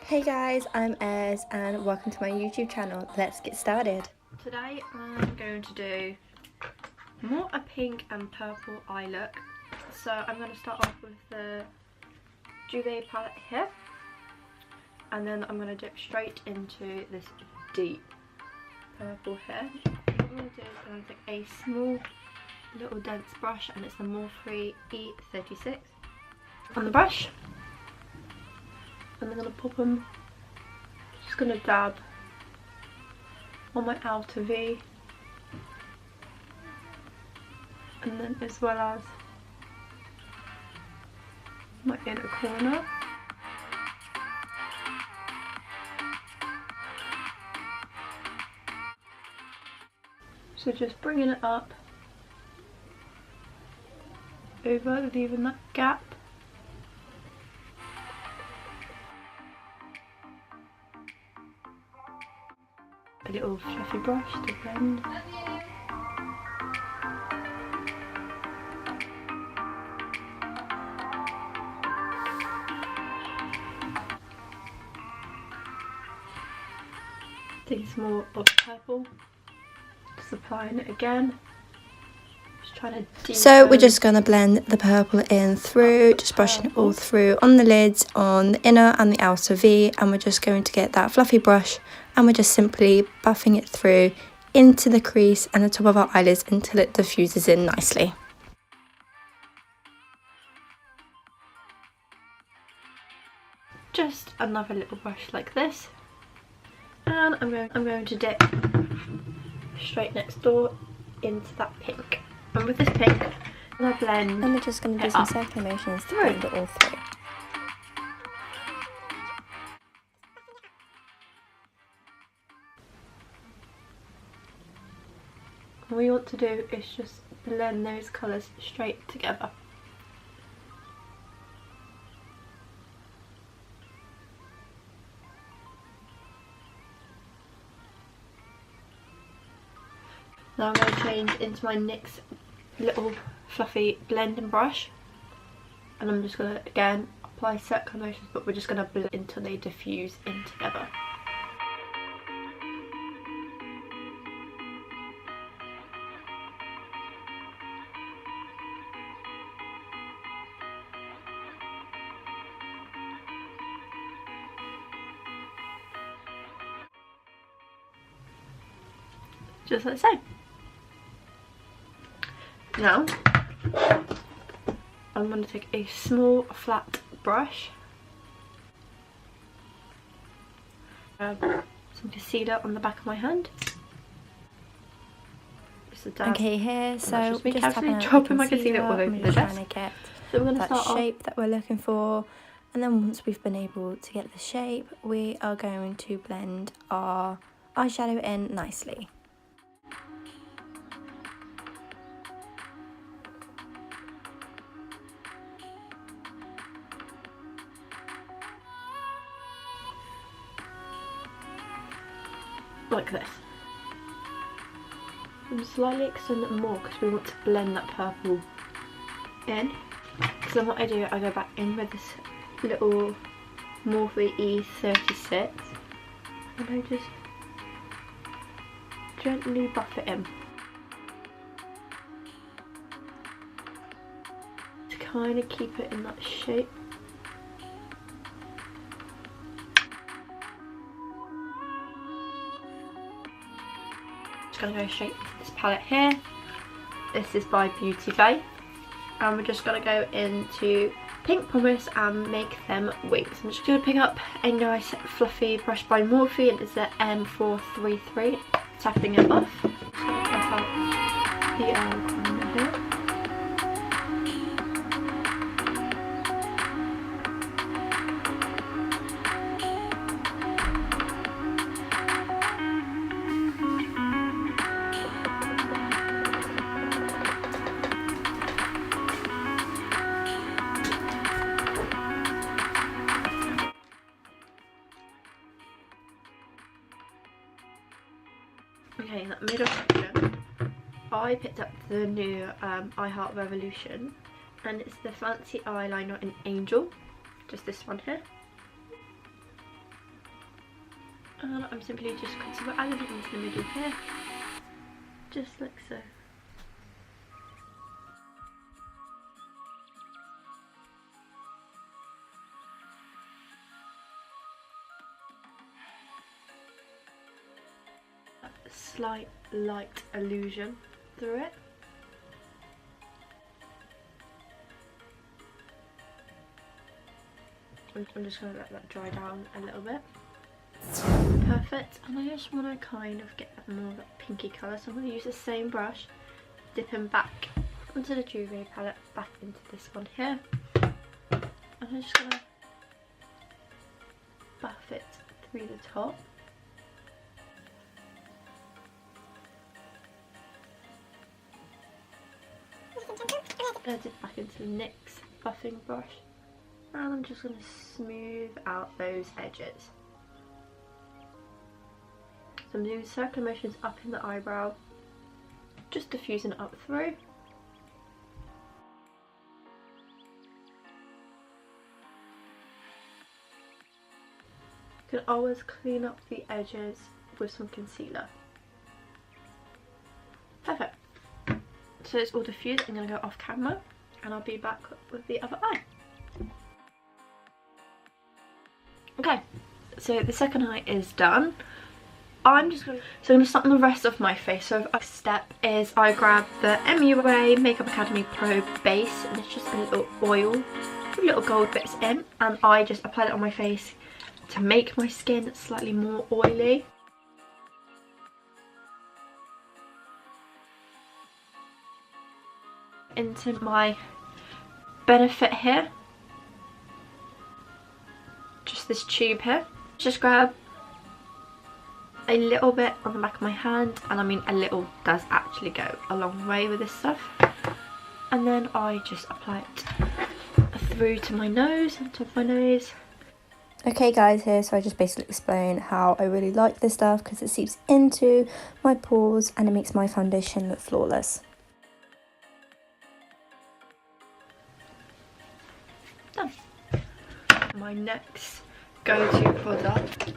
Hey guys, I'm Ez and welcome to my YouTube channel. Let's get started. Today I'm going to do more a pink and purple eye look. So I'm going to start off with the Juvia Palette here, and then I'm going to dip straight into this deep purple here. What I'm going to do is I'm going to take a small little dense brush, and it's the Morphe E36 on the brush. And I'm going to pop them, just going to dab on my outer V, and then as well as my inner corner. So just bringing it up over, leaving that gap. A little fluffy brush to blend. Taking some more of purple, just applying it again. Just trying to So we're just going to blend the purple in through, just brushing it all through on the lids, on the inner and the outer V, and we're just going to get that fluffy brush and we're just simply buffing it through into the crease and the top of our eyelids until it diffuses in nicely. Just another little brush like this, and I'm going to dip straight next door into that pink. And with this pink, I'm going to blend. And we're just going to do some circular motions to blend it all through. What we want to do is just blend those colours straight together. Now I'm going to change into my NYX little fluffy blending brush, and I'm just going to again apply circular motions, but we're just going to blend until they diffuse in together. Just like so. Now, I'm going to take a small flat brush, some concealer on the back of my hand. Okay, here, so we're just dropping my concealer all over the desk. Trying to get So we're going to that start shape that we're looking for, and then once we've been able to get the shape, we are going to blend our eyeshadow in nicely. Like this. And slightly extend it more because we want to blend that purple in. So then what I do, I go back in with this little Morphe E36 and I just gently buff it in to kind of keep it in that shape. Just going to go straight into this palette here. This is by Beauty Bay, and we're just going to go into Pink Promise and make them wings. I'm just going to pick up a nice fluffy brush by Morphe, and it's the M433, tapping it off. Just going to tap out the corner here. Okay, in that middle section, I picked up the new I Heart Revolution, and it's the fancy eyeliner in Angel, just this one here. And I'm simply just adding it into the middle here, just like so. A slight light illusion through it. I'm just going to let that dry down a little bit. Perfect, and I just want to kind of get more of that pinky colour, so I'm going to use the same brush, dipping back onto the Juvia palette, back into this one here, and I'm just going to buff it through the top. I'm going to dip back into the NYX buffing brush, and I'm just going to smooth out those edges. So I'm doing circular motions up in the eyebrow, just diffusing it up through. You can always clean up the edges with some concealer. Perfect. So it's all diffused. I'm going to go off camera and I'll be back with the other eye. Okay, so the second eye is done. I'm going to start on the rest of my face. So the step is I grab the MUA Makeup Academy Pro base, and it's just a little oil with little gold bits in, and I just apply it on my face to make my skin slightly more oily. Into my Benefit here, just this tube here. Just grab a little bit on the back of my hand, and I mean a little does actually go a long way with this stuff, and then I just apply it through to my nose, on top of my nose. Okay guys, here, so I just basically explain how I really like this stuff because it seeps into my pores and it makes my foundation look flawless. Done. My next go-to product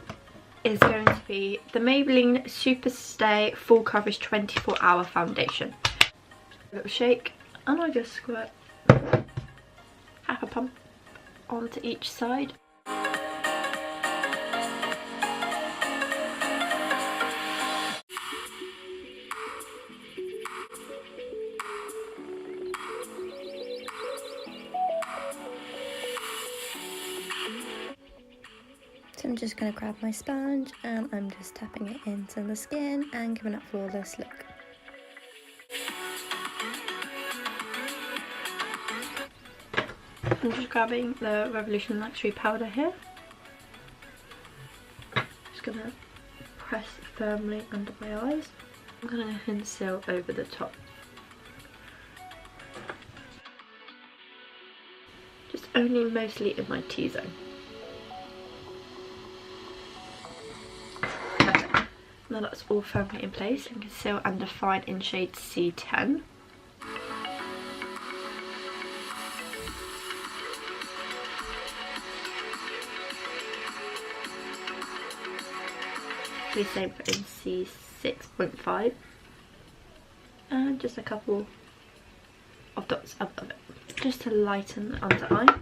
is going to be the Maybelline Superstay Full Coverage 24-Hour Foundation. A little shake, and I just squirt half a pump onto each side. So I'm just going to grab my sponge and I'm just tapping it into the skin and giving it a flawless look. I'm just grabbing the Revolution Luxury powder here. Just going to press firmly under my eyes. I'm going to conceal over the top. Just only mostly in my T-zone. Now that's all firmly in place, and conceal and define in shade C10. The same for in C6.5, and just a couple of dots above it, just to lighten the under eye.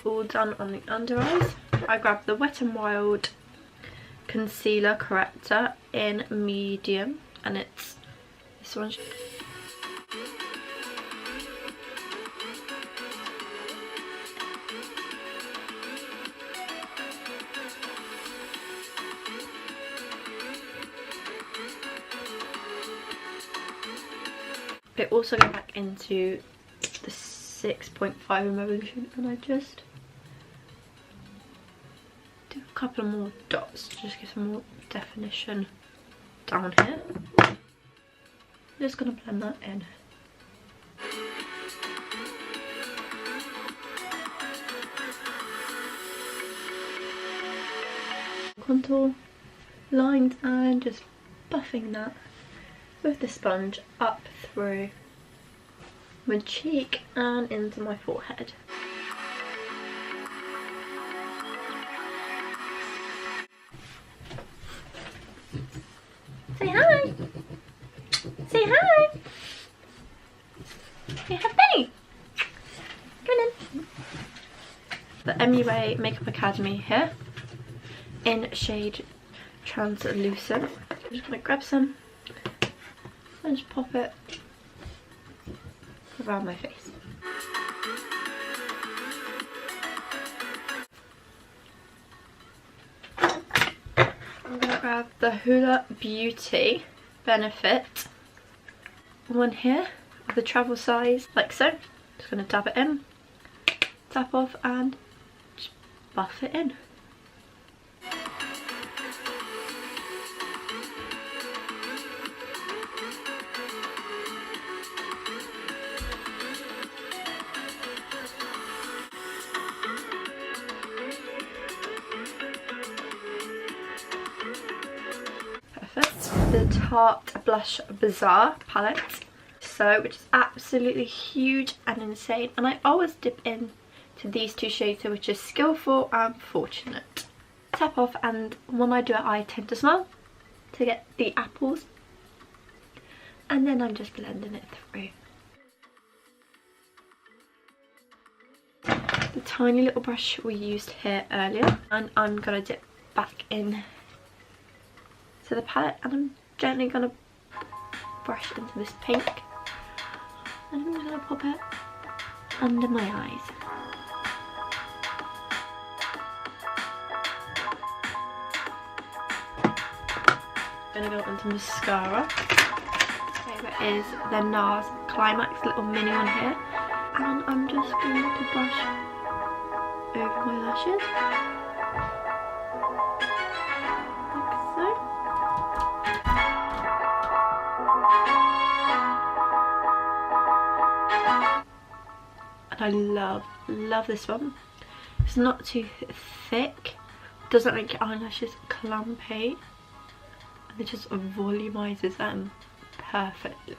All done on the under eyes. I grabbed the Wet n Wild concealer corrector in medium, and it's this one. It also goes back into the 6.5 in Revolution, and I just do a couple more dots to just give some more definition down here. I'm just going to blend that in. Contour lines and just buffing that with the sponge up through my cheek and into my forehead. Say hi! Say hi! Say hi, Benny! Come in. The MUA Makeup Academy here in shade Translucent. I'm just going to grab some and just pop it around my face. I'm going to grab the Hoola Beauty Benefit one here, the travel size, like so. Just going to dab it in, tap off and just buff it in. The Tarte Blush Bazaar palette, which is absolutely huge and insane, and I always dip in to these two shades here, which is Skillful and Fortunate. Tap off, and when I do it I tend to smile to get the apples, and then I'm just blending it through. The tiny little brush we used here earlier, and I'm gonna dip back in to the palette, and I'm gently gonna brush into this pink, and I'm gonna pop it under my eyes. I'm gonna go onto mascara. Favourite is the NARS Climax little mini one here, and I'm just going to brush over my lashes. I love this one. It's not too thick, doesn't make your eyelashes clumpy, and it just volumizes them perfectly.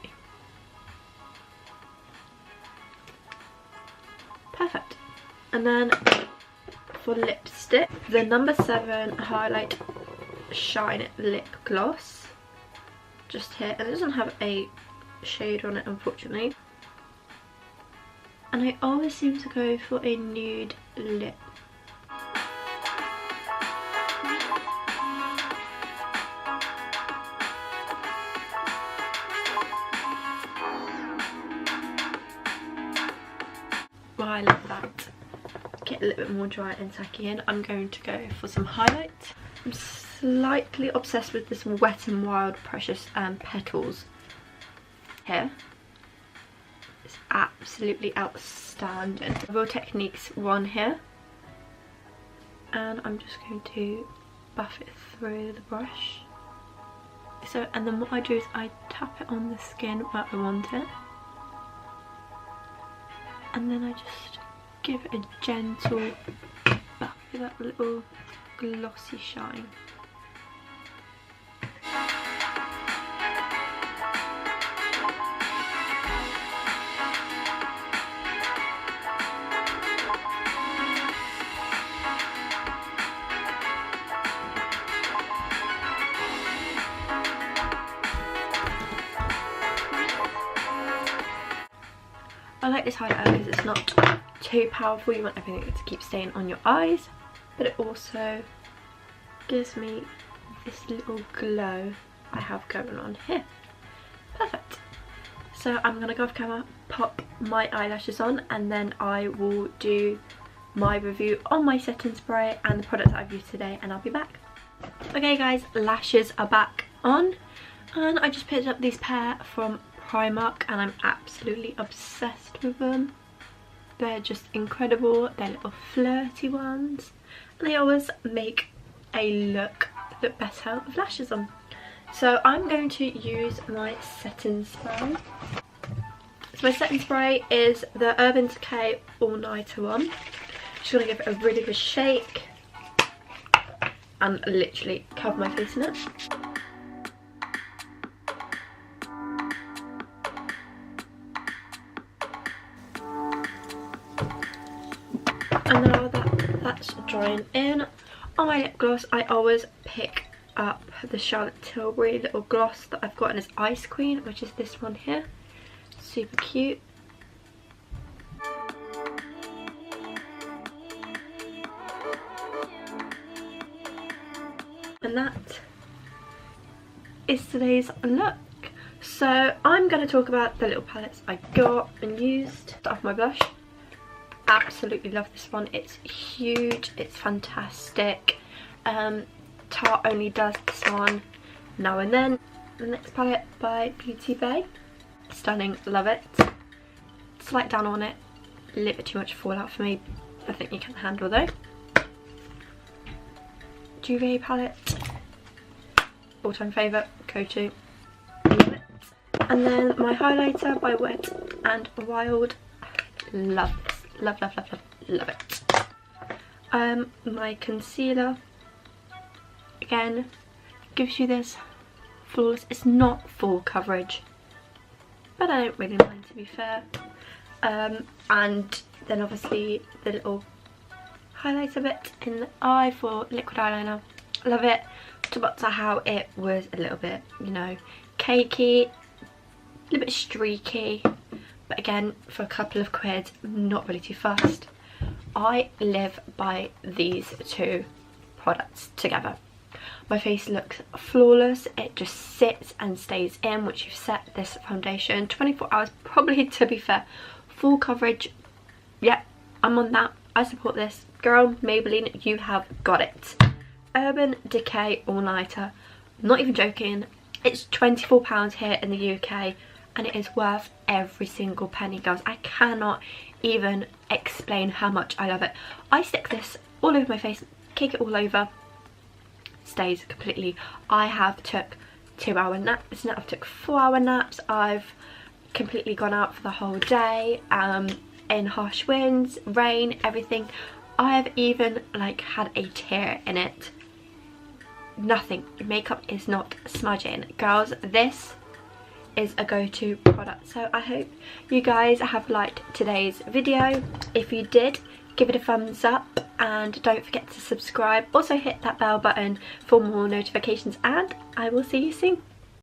Perfect. And then for lipstick, the number 7 Highlight Shine Lip Gloss, just here, and it doesn't have a shade on it unfortunately. And I always seem to go for a nude lip. While that get a little bit more dry and tacky in, I'm going to go for some highlight. I'm slightly obsessed with this Wet n Wild Precious Petals here. It's absolutely outstanding. Real Techniques one here, and I'm just going to buff it through the brush. So, and then what I do is I tap it on the skin where I want it, and then I just give it a gentle buff with that little glossy shine. I like this highlighter because it's not too powerful. You want everything to keep staying on your eyes, but it also gives me this little glow I have going on here. Perfect. So I'm going to go off camera, pop my eyelashes on, and then I will do my review on my setting spray and the products I've used today, and I'll be back. Okay guys, lashes are back on, and I just picked up these pair from Primark and I'm absolutely obsessed with them. They're just incredible. They're little flirty ones, and they always make a look better with lashes on. So I'm going to use my setting spray. So my setting spray is the Urban Decay All Nighter one. Just going to give it a really good shake and literally cover my face in it. And now that that's drying in, on my lip gloss, I always pick up the Charlotte Tilbury little gloss that I've got in this Ice Queen, which is this one here. Super cute. And that is today's look. So I'm going to talk about the little palettes I got and used. Start off my blush. Absolutely love this one. It's huge, it's fantastic. Tarte only does this one now and then. The next palette by Beauty Bay. Stunning, love it. Slight down on it, a little bit too much fallout for me. I think you can handle though. Juvia Palette, all-time favourite, go-to, love it. And then my highlighter by Wet and Wild, love this, love, love, love, love, love it. My concealer, again, gives you this flawless, it's not full coverage, but I don't really mind, to be fair. And then obviously the little highlighter bit in the eye for liquid eyeliner, love it. To matter how it was a little bit, you know, cakey, a little bit streaky, but again, for a couple of quid, not really too fussed. I live by these two products together. My face looks flawless, it just sits and stays in once you've set this foundation. 24 hours probably, to be fair. Full coverage, yeah, I'm on that. I support this. Girl, Maybelline, you have got it. Urban Decay All-Nighter, not even joking. It's £24 here in the UK and it is worth every single penny, girls. I cannot even explain how much I love it. I stick this all over my face, cake it all over, stays completely. I have took 2-hour naps, I've took 4-hour naps, I've completely gone out for the whole day, in harsh winds, rain, everything. I have even like had a tear in it. Nothing, makeup is not smudging. Girls, this is a go-to product. So I hope you guys have liked today's video. If you did, give it a thumbs up and don't forget to subscribe. Also hit that bell button for more notifications and I will see you soon.